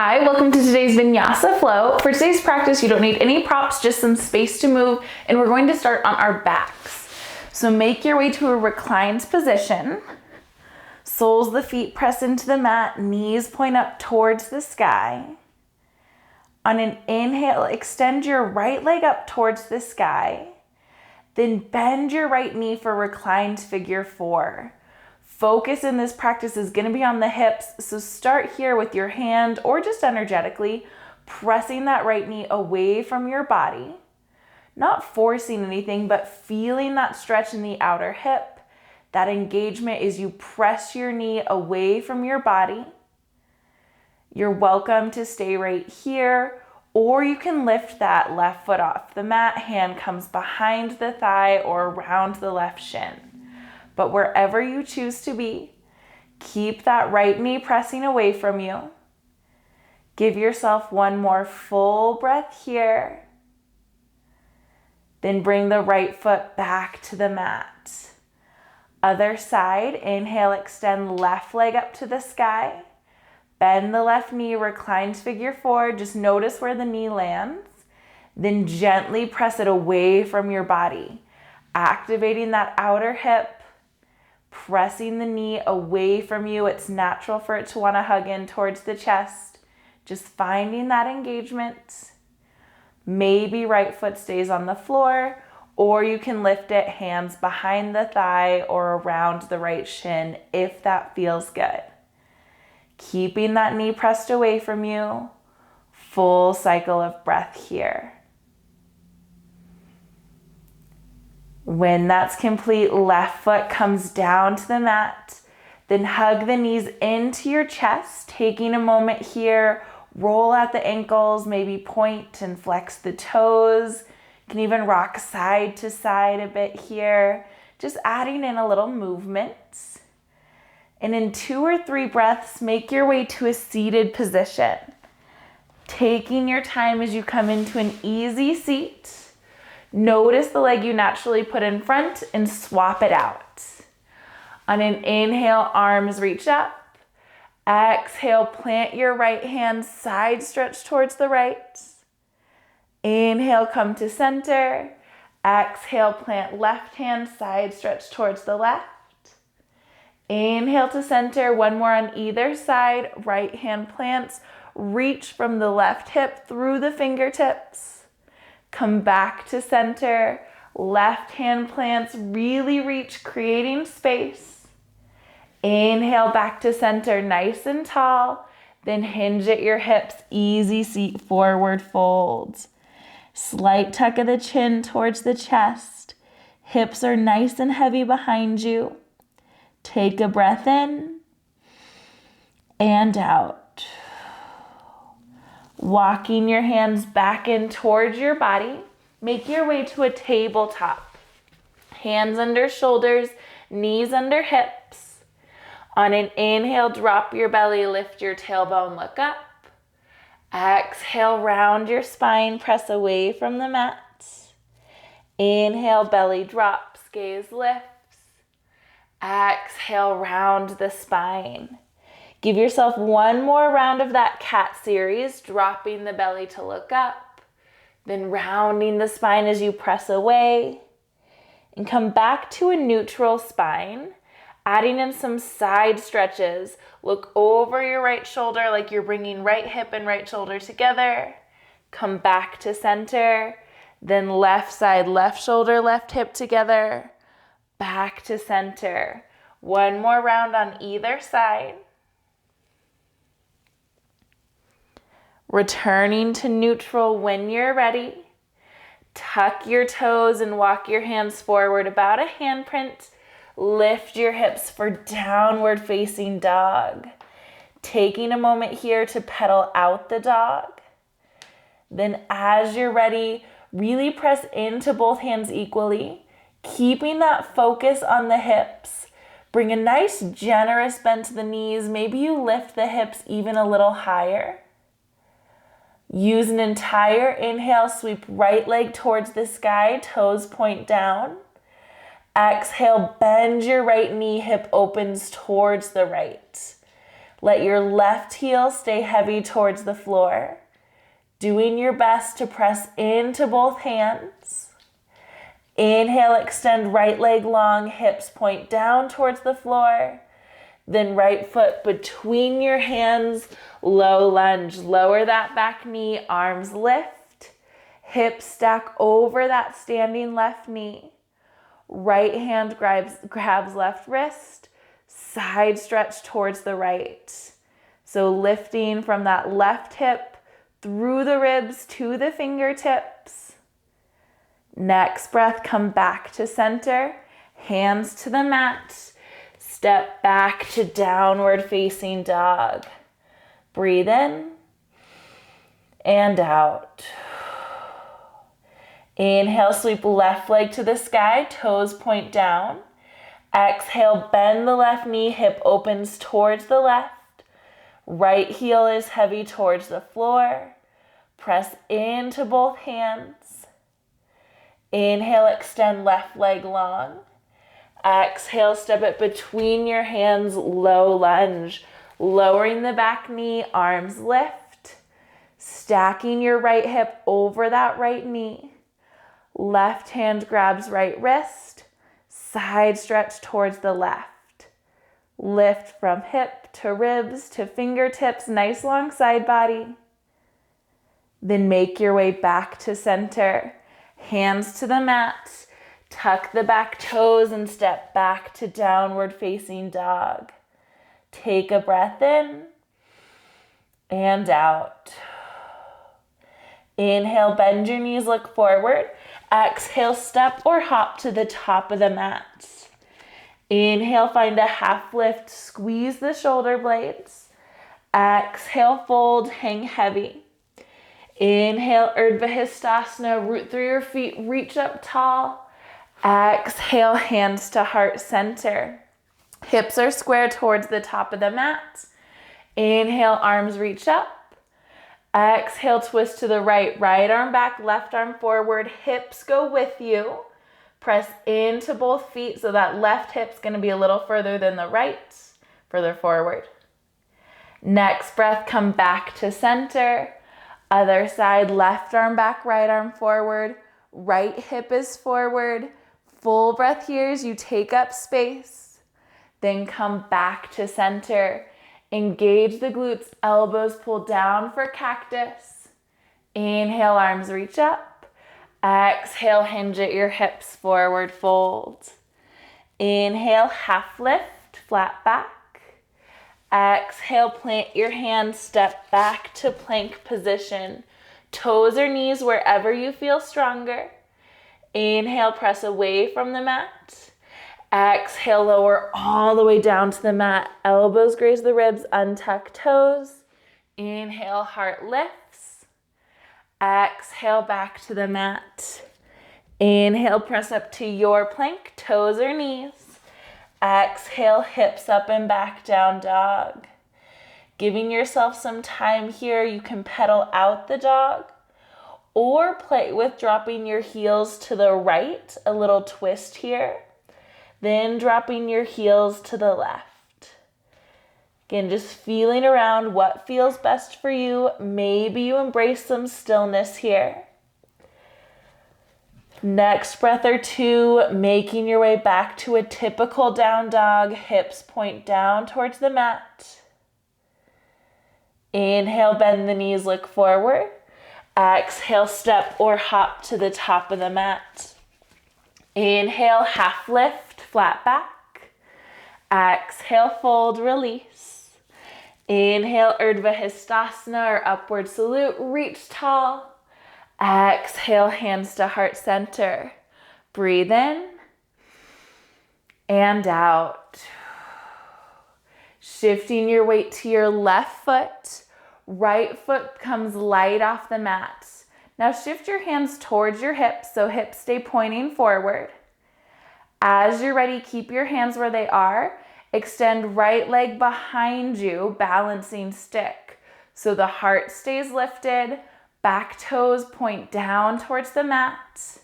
Hi, welcome to today's Vinyasa flow. For today's practice, you don't need any props, just some space to move, and we're going to start on our backs. So make your way to a reclined position. Soles of the feet press into the mat, knees point up towards the sky. On an inhale, extend your right leg up towards the sky. Then bend your right knee for reclined figure four. Focus in this practice is going to be on the hips, so start here with your hand or just energetically pressing that right knee away from your body. Not forcing anything, but feeling that stretch in the outer hip. That engagement is you press your knee away from your body. You're welcome to stay right here, or you can lift that left foot off the mat. Hand comes behind the thigh or around the left shin. But wherever you choose to be, keep that right knee pressing away from you. Give yourself one more full breath here. Then bring the right foot back to the mat. Other side, inhale, extend left leg up to the sky. Bend the left knee, reclined figure four. Just notice where the knee lands. Then gently press it away from your body, activating that outer hip. Pressing the knee away from you. It's natural for it to want to hug in towards the chest. Just finding that engagement. Maybe right foot stays on the floor, or you can lift it, hands behind the thigh or around the right shin if that feels good. Keeping that knee pressed away from you. Full cycle of breath here. When that's complete, left foot comes down to the mat. Then hug the knees into your chest, taking a moment here. Roll out the ankles, maybe point and flex the toes. You can even rock side to side a bit here. Just adding in a little movement. And in 2 or 3 breaths, make your way to a seated position. Taking your time as you come into an easy seat. Notice the leg you naturally put in front and swap it out. On an inhale, arms reach up. Exhale, plant your right hand, side stretch towards the right. Inhale, come to center. Exhale, plant left hand, side stretch towards the left. Inhale to center, one more on either side. Right hand plants, reach from the left hip through the fingertips. Come back to center, left hand plants, really reach, creating space. Inhale back to center, nice and tall. Then hinge at your hips, easy seat forward folds. Slight tuck of the chin towards the chest. Hips are nice and heavy behind you. Take a breath in and out. Walking your hands back in towards your body. Make your way to a tabletop. Hands under shoulders, knees under hips. On an inhale, drop your belly, lift your tailbone, look up. Exhale, round your spine, press away from the mat. Inhale, belly drops, gaze lifts. Exhale, round the spine. Give yourself one more round of that cat series, dropping the belly to look up, then rounding the spine as you press away, and come back to a neutral spine, adding in some side stretches. Look over your right shoulder like you're bringing right hip and right shoulder together. Come back to center, then left side, left shoulder, left hip together, back to center. One more round on either side. Returning to neutral when you're ready. Tuck your toes and walk your hands forward about a handprint. Lift your hips for downward facing dog. Taking a moment here to pedal out the dog. Then as you're ready, really press into both hands equally, keeping that focus on the hips. Bring a nice generous bend to the knees. Maybe you lift the hips even a little higher. Use an entire inhale, sweep right leg towards the sky, toes point down. Exhale, bend your right knee, hip opens towards the right. Let your left heel stay heavy towards the floor. Doing your best to press into both hands. Inhale, extend right leg long, hips point down towards the floor. Then right foot between your hands, low lunge. Lower that back knee, arms lift. Hips stack over that standing left knee. Right hand grabs left wrist. Side stretch towards the right. So lifting from that left hip through the ribs to the fingertips. Next breath, come back to center. Hands to the mat. Step back to downward facing dog. Breathe in and out. Inhale, sweep left leg to the sky, toes point down. Exhale, bend the left knee, hip opens towards the left. Right heel is heavy towards the floor. Press into both hands. Inhale, extend left leg long. Exhale, step it between your hands, low lunge. Lowering the back knee, arms lift. Stacking your right hip over that right knee. Left hand grabs right wrist. Side stretch towards the left. Lift from hip to ribs to fingertips, nice long side body. Then make your way back to center. Hands to the mat. Tuck the back toes and step back to downward facing dog. Take a breath in and out. Inhale, bend your knees, look forward. Exhale, step or hop to the top of the mat. Inhale, find a half lift, squeeze the shoulder blades. Exhale, fold, hang heavy. Inhale, Urdhva Hastasana, root through your feet, reach up tall. Exhale, hands to heart center. Hips are square towards the top of the mat. Inhale, arms reach up. Exhale, twist to the right. Right arm back, left arm forward. Hips go with you. Press into both feet so that left hip's going to be a little further than the right. Further forward. Next breath, come back to center. Other side, left arm back, right arm forward. Right hip is forward. Full breath here as you take up space. Then come back to center. Engage the glutes, elbows pull down for cactus. Inhale, arms reach up. Exhale, hinge at your hips, forward fold. Inhale, half lift, flat back. Exhale, plant your hands, step back to plank position. Toes or knees wherever you feel stronger. Inhale, press away from the mat. Exhale, lower all the way down to the mat. Elbows graze the ribs, untuck toes. Inhale, heart lifts. Exhale, back to the mat. Inhale, press up to your plank, toes or knees. Exhale, hips up and back, down dog. Giving yourself some time here, you can pedal out the dog or play with dropping your heels to the right, a little twist here. Then dropping your heels to the left. Again, just feeling around what feels best for you. Maybe you embrace some stillness here. Next breath or two, making your way back to a typical down dog. Hips point down towards the mat. Inhale, bend the knees, look forward. Exhale, step or hop to the top of the mat. Inhale, half lift, flat back. Exhale, fold, release. Inhale, Urdhva Hastasana or upward salute, reach tall. Exhale, hands to heart center. Breathe in and out. Shifting your weight to your left foot. Right foot comes light off the mat. Now shift your hands towards your hips, so hips stay pointing forward. As you're ready, keep your hands where they are. Extend right leg behind you, balancing stick. So the heart stays lifted, back toes point down towards the mat.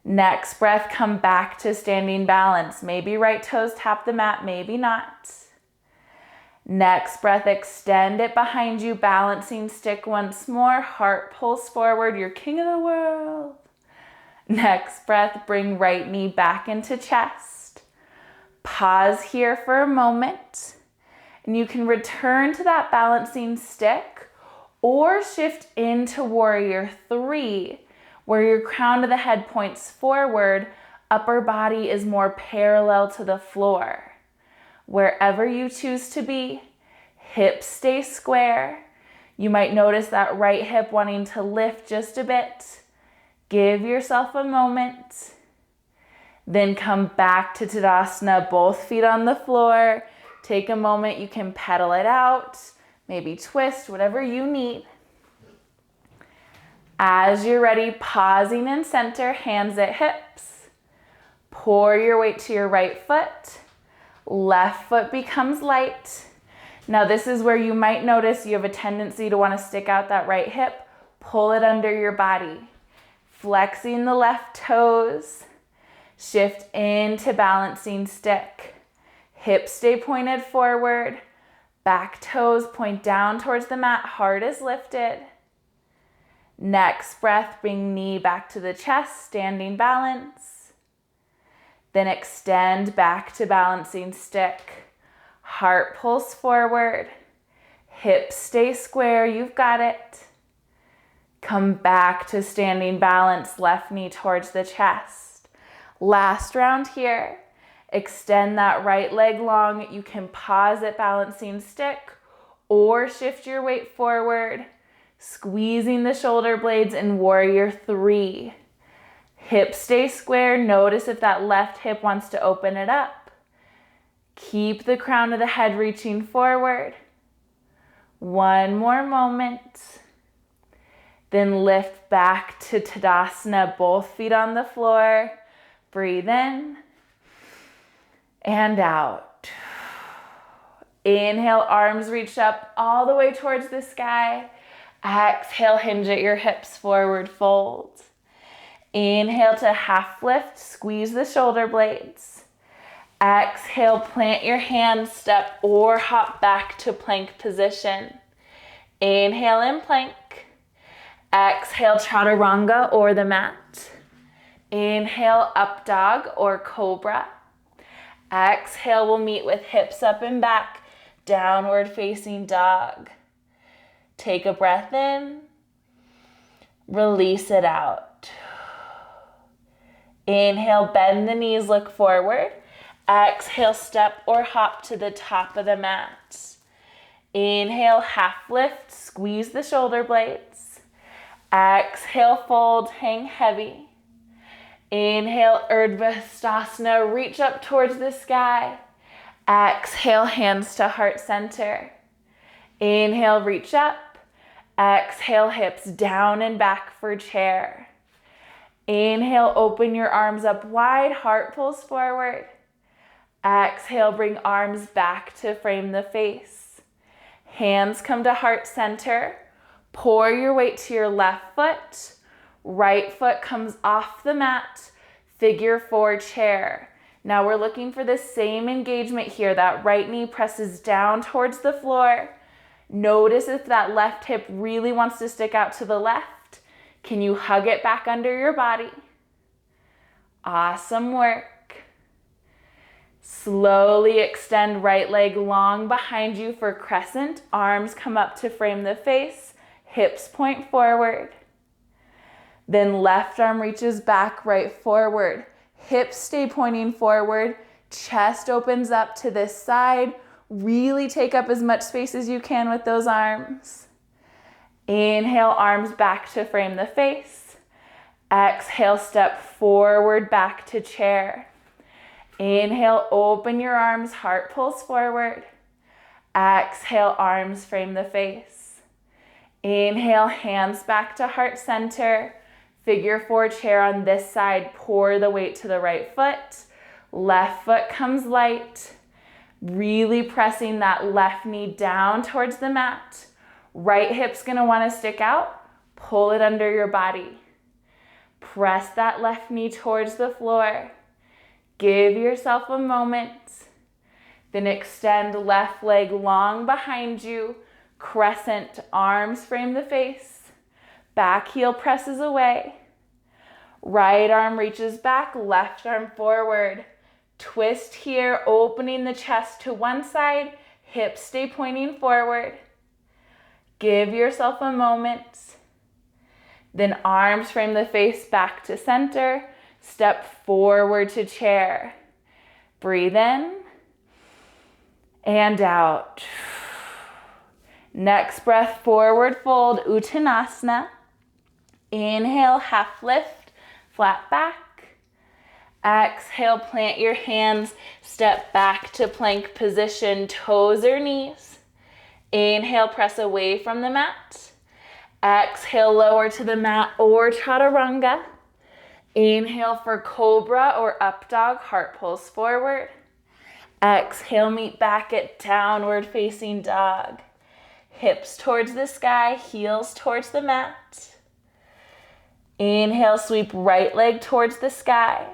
Next breath, come back to standing balance. Maybe right toes tap the mat, maybe not. Next breath, extend it behind you, balancing stick once more. Heart pulls forward, you're king of the world. Next breath, bring right knee back into chest. Pause here for a moment, and you can return to that balancing stick or shift into warrior three, where your crown of the head points forward, upper body is more parallel to the floor. Wherever you choose to be, hips stay square. You might notice that right hip wanting to lift just a bit. Give yourself a moment. Then come back to Tadasana, both feet on the floor. Take a moment, you can pedal it out, maybe twist, whatever you need. As you're ready, pausing in center, hands at hips. Pour your weight to your right foot. Left foot becomes light. Now this is where you might notice you have a tendency to want to stick out that right hip. Pull it under your body. Flexing the left toes. Shift into balancing stick. Hips stay pointed forward. Back toes point down towards the mat. Heart is lifted. Next breath, bring knee back to the chest, standing balance. Then extend back to balancing stick. Heart pulls forward. Hips stay square, you've got it. Come back to standing balance, left knee towards the chest. Last round here. Extend that right leg long. You can pause at balancing stick or shift your weight forward, squeezing the shoulder blades in warrior three. Hips stay square. Notice if that left hip wants to open it up. Keep the crown of the head reaching forward. One more moment. Then lift back to Tadasana, both feet on the floor. Breathe in and out. Inhale, arms reach up all the way towards the sky. Exhale, hinge at your hips, forward fold. Inhale to half lift, squeeze the shoulder blades. Exhale, plant your hands, step or hop back to plank position. Inhale in plank. Exhale, chaturanga or the mat. Inhale, up dog or cobra. Exhale, we'll meet with hips up and back, downward facing dog. Take a breath in, release it out. Inhale, bend the knees, look forward. Exhale, step or hop to the top of the mat. Inhale, half lift, squeeze the shoulder blades. Exhale, fold, hang heavy. Inhale, Urdhva Stasana, reach up towards the sky. Exhale, hands to heart center. Inhale, reach up. Exhale, hips down and back for chair. Inhale, open your arms up wide, heart pulls forward. Exhale, bring arms back to frame the face. Hands come to heart center. Pour your weight to your left foot. Right foot comes off the mat. Figure four chair. Now we're looking for the same engagement here. That right knee presses down towards the floor. Notice if that left hip really wants to stick out to the left. Can you hug it back under your body? Awesome work. Slowly extend right leg long behind you for crescent. Arms come up to frame the face. Hips point forward. Then left arm reaches back, right forward. Hips stay pointing forward. Chest opens up to this side. Really take up as much space as you can with those arms. Inhale, arms back to frame the face. Exhale, step forward back to chair. Inhale, open your arms, heart pulls forward. Exhale, arms frame the face. Inhale, hands back to heart center. Figure four chair on this side. Pour the weight to the right foot. Left foot comes light. Really pressing that left knee down towards the mat. Right hip's gonna wanna stick out. Pull it under your body. Press that left knee towards the floor. Give yourself a moment. Then extend left leg long behind you. Crescent, arms frame the face. Back heel presses away. Right arm reaches back, left arm forward. Twist here, opening the chest to one side. Hips stay pointing forward. Give yourself a moment. Then arms frame the face back to center. Step forward to chair. Breathe in and out. Next breath, forward fold, Uttanasana. Inhale, half lift, flat back. Exhale, plant your hands, step back to plank position, toes or knees. Inhale, press away from the mat. Exhale, lower to the mat or chaturanga. Inhale for cobra or up dog, heart pulls forward. Exhale, meet back at downward facing dog. Hips towards the sky, heels towards the mat. Inhale, sweep right leg towards the sky.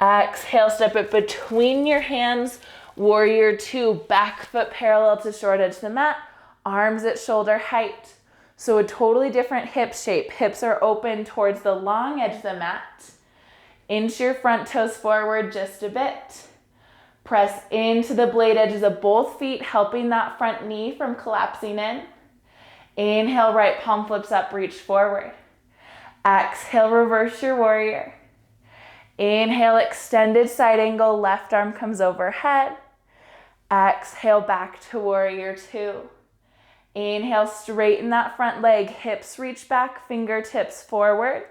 Exhale, step it between your hands, warrior two, back foot parallel to short edge of the mat, arms at shoulder height. So a totally different hip shape. Hips are open towards the long edge of the mat. Inch your front toes forward just a bit. Press into the blade edges of both feet, helping that front knee from collapsing in. Inhale, right palm flips up, reach forward. Exhale, reverse your warrior. Inhale, extended side angle, left arm comes overhead. Exhale, back to warrior two. Inhale, straighten that front leg, hips reach back, fingertips forward.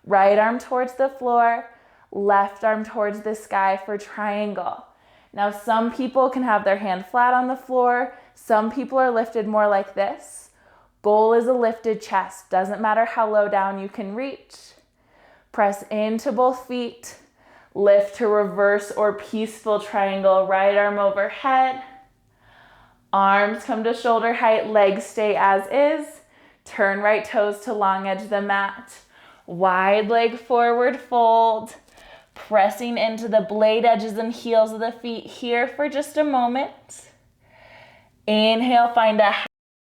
Right arm towards the floor, left arm towards the sky for triangle. Now, some people can have their hand flat on the floor. Some people are lifted more like this. Goal is a lifted chest. Doesn't matter how low down you can reach. Press into both feet. Lift to reverse or peaceful triangle. Right arm overhead. Arms come to shoulder height. Legs stay as is. Turn right toes to long edge of the mat. Wide leg forward fold. Pressing into the blade edges and heels of the feet here for just a moment. Inhale, find a